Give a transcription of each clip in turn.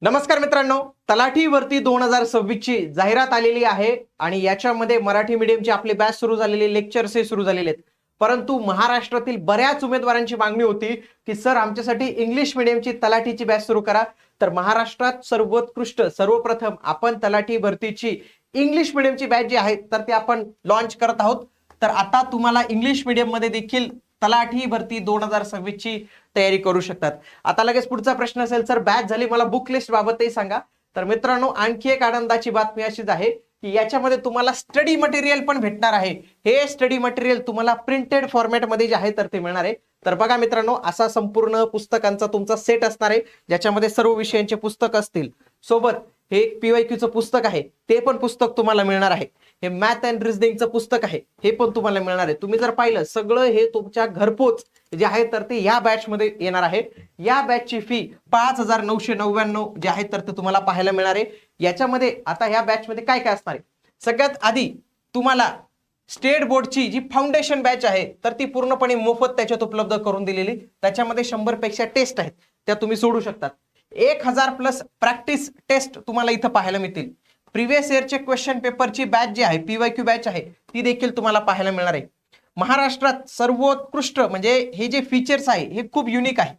नमस्कार मित्रांनो, तलाठी भरती 2026 ची जाहिरात आलेली आहे आणि याच्यामध्ये मराठी मीडियमचे आपले बॅच सुरू झालेले, लेक्चर्स हे सुरू झालेले आहेत. परंतु महाराष्ट्रातील बऱ्याच उमेदवारांची मागणी होती की सर आमच्यासाठी इंग्लिश मीडियमची तलाठीची बॅच सुरू करा. तर महाराष्ट्रात सर्वोत्कृष्ट सर्वप्रथम आपण तलाठी भरतीची इंग्लिश मीडियमची बॅच जी आहे तर ती आपण लॉन्च करत आहोत. तर आता तुम्हाला इंग्लिश मीडियम मध्ये देखील तलाठी भरती 2026 ची तयारी करू शकतात. आता लगेच पुढचा प्रश्न असेल सर बॅच झाली, मला बुक लिस्ट बाबतही सांगा. तर मित्रांनो, आणखी एक आनंदाची बातमी अशीच आहे की याच्यामध्ये तुम्हाला स्टडी मटेरियल पण भेटणार आहे. हे स्टडी मटेरियल तुम्हाला प्रिंटेड फॉर्मॅटमध्ये जे आहे तर ते मिळणार आहे. तर बघा मित्रांनो, असा संपूर्ण पुस्तकांचा तुमचा सेट असणार आहे ज्याच्यामध्ये सर्व विषयांचे पुस्तक असतील. सोबत हे एक पीवायक्यूचं पुस्तक आहे, ते पण पुस्तक तुम्हाला मिळणार आहे. हे मॅथ अँड रिझनिंगचं पुस्तक आहे, हे पण तुम्हाला मिळणार आहे. तुम्ही जर पाहिलं सगळं हे तुमच्या घरपोच जे आहे तर ते या बॅच मध्ये येणार आहे. या बॅचची फी 5,999 जे आहे तर ते तुम्हाला पाहायला मिळणार आहे. याच्यामध्ये आता या बॅच मध्ये काय काय असणार आहे, सगळ्यात आधी तुम्हाला स्टेट बोर्डची जी फाउंडेशन बॅच आहे तर ती पूर्णपणे मोफत त्याच्यात उपलब्ध करून दिलेली. त्याच्यामध्ये 100 पेक्षा टेस्ट आहेत, त्या तुम्ही सोडू शकतात. 1000 प्लस प्रॅक्टिस टेस्ट तुम्हाला इथं पाहायला मिळतील. प्रिव्हियस इयरचे क्वेश्चन पेपरची बॅच जी आहे, पीवायक्यू बॅच आहे, ती देखील तुम्हाला पाहायला मिळणार आहे. महाराष्ट्रात सर्वोत्कृष्ट म्हणजे हे जे फीचर्स आहे हे खूप युनिक आहे.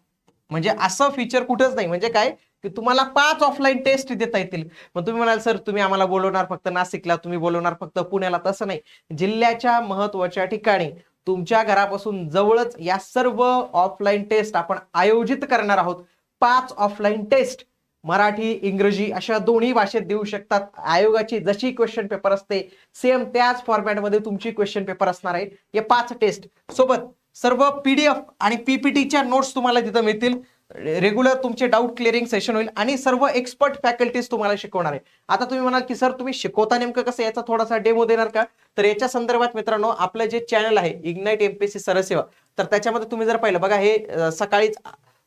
म्हणजे असं फीचर कुठंच नाही. म्हणजे काय की तुम्हाला 5 ऑफलाईन टेस्ट देता येतील. मग तुम्ही म्हणाल सर तुम्ही आम्हाला बोलवणार फक्त नाशिकला, तुम्ही बोलवणार फक्त पुण्याला, तसं नाही. जिल्ह्याच्या महत्त्वाच्या ठिकाणी तुमच्या घरापासून जवळच या सर्व ऑफलाईन टेस्ट आपण आयोजित करणार आहोत. 5 ऑफलाईन टेस्ट मराठी इंग्रजी अशा दोन्ही भाषेत देऊ शकतात. आयोगाची जशी क्वेश्चन पेपर असते सेम त्याच फॉर्मॅटमध्ये तुमची क्वेश्चन पेपर असणार आहे. हे 5 टेस्ट सोबत सर्व पीडीएफ आणि पीपीटीच्या नोट्स तुम्हाला तिथं मिळतील. रेग्युलर तुमचे डाऊट क्लिअरिंग सेशन होईल आणि सर्व एक्सपर्ट फॅकल्टीज तुम्हाला शिकवणार आहे. आता तुम्ही म्हणाल की सर तुम्ही शिकवता नेमकं कसं, याचा थोडासा डेमो देणार का? तर याच्या संदर्भात मित्रांनो, आपलं जे चॅनल आहे इग्नाइट एमपीएससी सरसेवा, तर त्याच्यामध्ये तुम्ही जर पाहिलं बघा, हे सकाळीच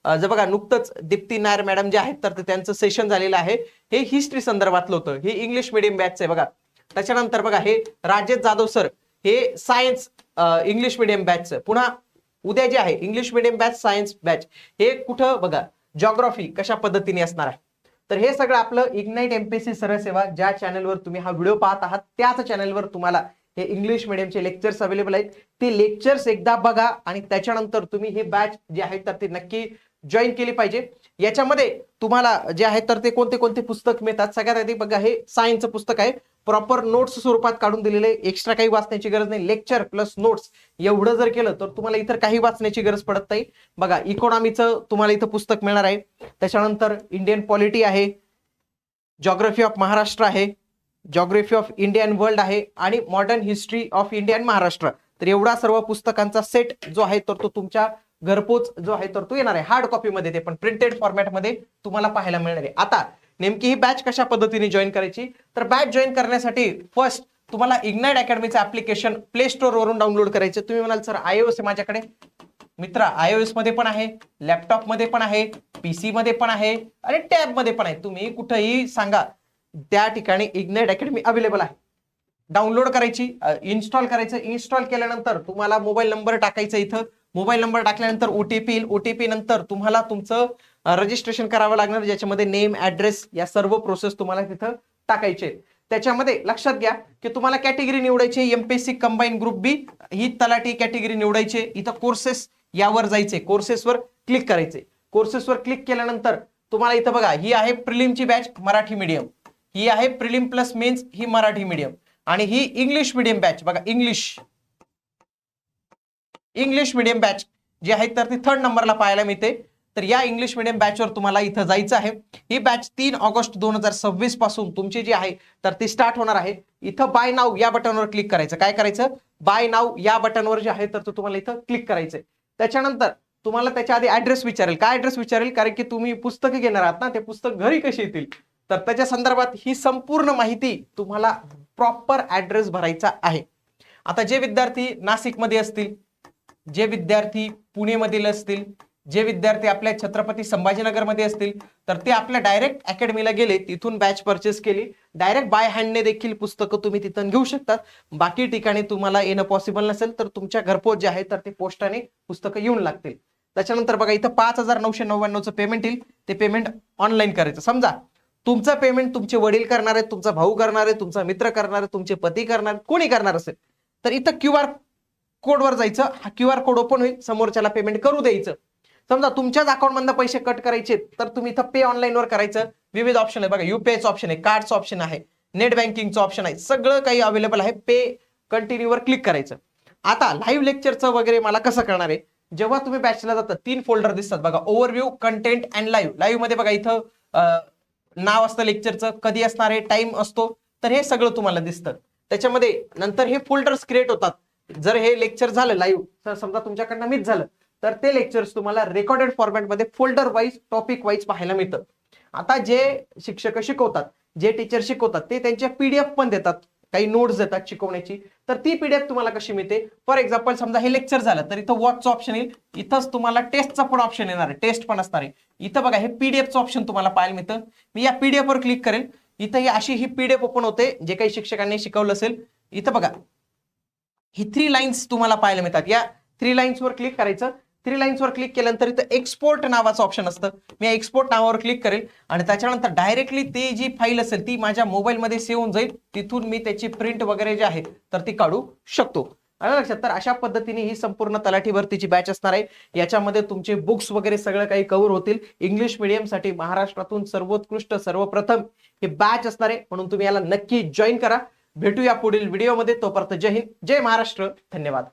जर बघा नुकतंच दीप्ती नायर मॅडम जे आहेत तर त्यांचं सेशन झालेलं आहे. हे हिस्ट्री संदर्भातलं होतं. हे इंग्लिश मीडियम बॅच आहे बघा. त्याच्यानंतर बघा हे राजेश जाधव सर, हे सायन्स इंग्लिश मीडियम बॅच. पुन्हा उद्या जे आहे English medium batch science batch, हे कुठं बघा जॉग्राफी कशा पद्धतीने असणार आहे. तर हे सगळं आपलं इग्नाइट एमपीएससी सरसेवा ज्या चॅनलवर तुम्ही हा व्हिडिओ पाहत आहात त्याच चॅनलवर तुम्हाला हे इंग्लिश मीडियमचे लेक्चर्स अवेलेबल आहेत. ते लेक्चर्स एकदा बघा आणि त्याच्यानंतर तुम्ही हे बॅच जे आहे तर ते नक्की जॉईन केली पाहिजे. याच्यामध्ये तुम्हाला जे आहे तर ते कोणते कोणते पुस्तक मिळतात, सगळ्यात आधी बघा हे सायन्सचं पुस्तक आहे, प्रॉपर नोट्स स्वरूपात काढून दिलेले, एक्स्ट्रा काही वाचण्याची गरज नाही. लेक्चर प्लस नोट्स एवढं जर केलं तर तुम्हाला इतर काही वाचण्याची गरज पडत नाही. बघा इकॉनॉमीचं तुम्हाला इथं पुस्तक मिळणार आहे. त्याच्यानंतर इंडियन पॉलिटी आहे, जॉग्राफी ऑफ महाराष्ट्र आहे, जॉग्राफी ऑफ इंडियन वर्ल्ड आहे आणि modern history of Indian Maharashtra. तर एवढा सर्व पुस्तकांचा सेट जो आहे तर तो तुमच्या घरपोच जो आहे तर तो येणार आहे हार्ड कॉपी मध्ये, ते पण प्रिंटेड फॉर्मॅटमध्ये तुम्हाला पाहायला मिळणार आहे. आता नेमकी ही बॅच कशा पद्धतीने जॉईन करायची, तर बॅच जॉईन करण्यासाठी फर्स्ट तुम्हाला इग्नाइट अकॅडमीचं ऍप्लिकेशन प्ले स्टोर वरून डाउनलोड करायचं. तुम्ही म्हणाल सर iOS आहे माझ्याकडे, मित्र iOS मध्ये पण आहे, लॅपटॉप मध्ये पण आहे, पीसी मध्ये पण आहे आणि टॅब मध्ये पण आहे. तुम्ही कुठेही सांगा त्या ठिकाणी इग्नाइट अकॅडमी अवेलेबल आहे. डाउनलोड करायची, इन्स्टॉल करायचं. इन्स्टॉल केल्यानंतर तुम्हाला मोबाईल नंबर टाकायचा. इथं मोबाईल नंबर टाकल्यानंतर ओटीपी येईल. ओटीपी नंतर तुम्हाला तुमचं रजिस्ट्रेशन करावं लागणार, ज्याच्यामध्ये नेम ऍड्रेस या सर्व प्रोसेस तुम्हाला तिथं टाकायचे. त्याच्यामध्ये लक्षात घ्या की तुम्हाला कॅटेगरी निवडायची एमपीएससी कंबाईन ग्रुप बी, ही तलाठी कॅटेगरी निवडायची. इथं कोर्सेस यावर जायचे, कोर्सेसवर क्लिक करायचे. कोर्सेसवर क्लिक केल्यानंतर तुम्हाला इथं बघा ही आहे प्रिलिमची बॅच मराठी मीडियम, ही आहे प्रिलिम प्लस मेन्स ही मराठी मीडियम, आणि ही इंग्लिश मीडियम बॅच बघा इंग्लिश मीडियम बॅच जी आहे तर ती 3rd नंबरला पाहायला मिळते. तर या इंग्लिश मीडियम बॅचवर तुम्हाला इथं जायचं आहे. ही बॅच 3 ऑगस्ट 2026 पासून तुमची जी आहे तर ती स्टार्ट होणार आहे. इथं बाय नाव या बटनवर क्लिक करायचं. काय करायचं, बाय नाव या बटनवर जे आहे तर तुम्हाला इथं क्लिक करायचंय. त्याच्यानंतर तुम्हाला त्याच्या आधी ऍड्रेस विचारेल. काय ऍड्रेस विचारेल, कारण की तुम्ही पुस्तकं घेणार आहात ना, ते पुस्तक घरी कशी येतील, तर त्याच्या संदर्भात ही संपूर्ण माहिती तुम्हाला प्रॉपर ऍड्रेस भरायचा आहे. आता जे विद्यार्थी नाशिकमध्ये असतील, जे विद्यार्थी पुणेमधील असतील, जे विद्यार्थी आपल्या छत्रपती संभाजीनगरमध्ये असतील, तर ते आपल्या डायरेक्ट अकॅडमीला गेले, तिथून बॅच परचेस केली, डायरेक्ट बाय हँडने देखील पुस्तकं तुम्ही तिथून घेऊ शकतात. बाकी ठिकाणी तुम्हाला येणं पॉसिबल नसेल तर तुमच्या घरपोच जे आहे तर ते पोस्टाने पुस्तकं येऊन लागतील. त्याच्यानंतर बघा इथं 5,999चं पेमेंट येईल, ते पेमेंट ऑनलाईन करायचं. समजा तुमचं पेमेंट तुमचे वडील करणार आहेत, तुमचा भाऊ करणार आहे, तुमचा मित्र करणार आहे, तुमचे पती करणार, कोणी करणार असेल तर इथं QR कोडवर जायचं. हा QR कोड ओपन होईल, समोरच्याला पेमेंट करू द्यायचं. समजा तुमच्याच अकाउंटमधनं पैसे कट करायचे तर तुम्ही इथं पे ऑनलाईन वर करायचं. विविध ऑप्शन आहे बघा, युपीआयचं ऑप्शन आहे, कार्डचं ऑप्शन आहे, नेट बँकिंगचं ऑप्शन आहे, सगळं काही अवेलेबल आहे. पे कंटिन्यू वर क्लिक करायचं. आता लाईव्ह लेक्चरचं वगैरे मला कसं करणार आहे, जेव्हा तुम्ही बॅचला जाता 3 फोल्डर दिसतात बघा, overview, content and live. Live मध्ये बघा इथं नाव असतं लेक्चरचं, कधी असणार आहे, टाइम असतो, तर हे सगळं तुम्हाला दिसतं. त्याच्यामध्ये नंतर हे फोल्डर्स क्रिएट होतात. जर हे लेक्चर झालं लाईव्ह, तर समजा तुमच्याकडनं मिस झालं तर ते लेक्चर्स तुम्हाला रेकॉर्डेड फॉर्मॅटमध्ये फोल्डर वाईज, टॉपिक वाईज पाहायला मिळतं. आता जे शिक्षक शिकवतात, जे टीचर शिकवतात, ते त्यांच्या PDF पण देतात, काही नोट्स देतात शिकवण्याची. तर ती PDF तुम्हाला कशी मिळते, फॉर एक्झाम्पल समजा हे लेक्चर झालं तर इथं वॉचचं ऑप्शन येईल, इथंच तुम्हाला टेस्टचा पण ऑप्शन येणार आहे, टेस्ट पण असणार आहे. इथं बघा हे PDFचं ऑप्शन तुम्हाला पाहायला मिळतं. मी या PDF वर क्लिक करेल, इथं ही अशी ही PDF ओपन होते, जे काही शिक्षकांनी शिकवलं असेल. इथं बघा ही 3 लाईन्स तुम्हाला पाहायला मिळतात. या 3 लाईन्स वर क्लिक करायचं. 3 लाईन्स वर क्लिक केल्यानंतर इथं एक्सपोर्ट नावाचं ऑप्शन असतं. मी एक्सपोर्ट नावावर क्लिक करेल आणि त्याच्यानंतर डायरेक्टली ती जी फाईल असेल ती माझ्या मोबाईलमध्ये सेव्ह होऊन जाईल. तिथून मी त्याची प्रिंट वगैरे जे आहे तर ती काढू शकतो. आलं लक्षात. तर अशा पद्धतीने ही संपूर्ण तलाठी भरतीची बॅच असणार आहे. याच्यामध्ये तुमचे बुक्स वगैरे सगळं काही कव्हर होतील. इंग्लिश मीडियम साठी महाराष्ट्रातून सर्वोत्कृष्ट, सर्वप्रथम हे बॅच असणार आहे, म्हणून तुम्ही याला नक्की जॉईन करा. भेटूया पुढील व्हिडिओमध्ये. तोपर्यंत जय हिंद, जय महाराष्ट्र, धन्यवाद.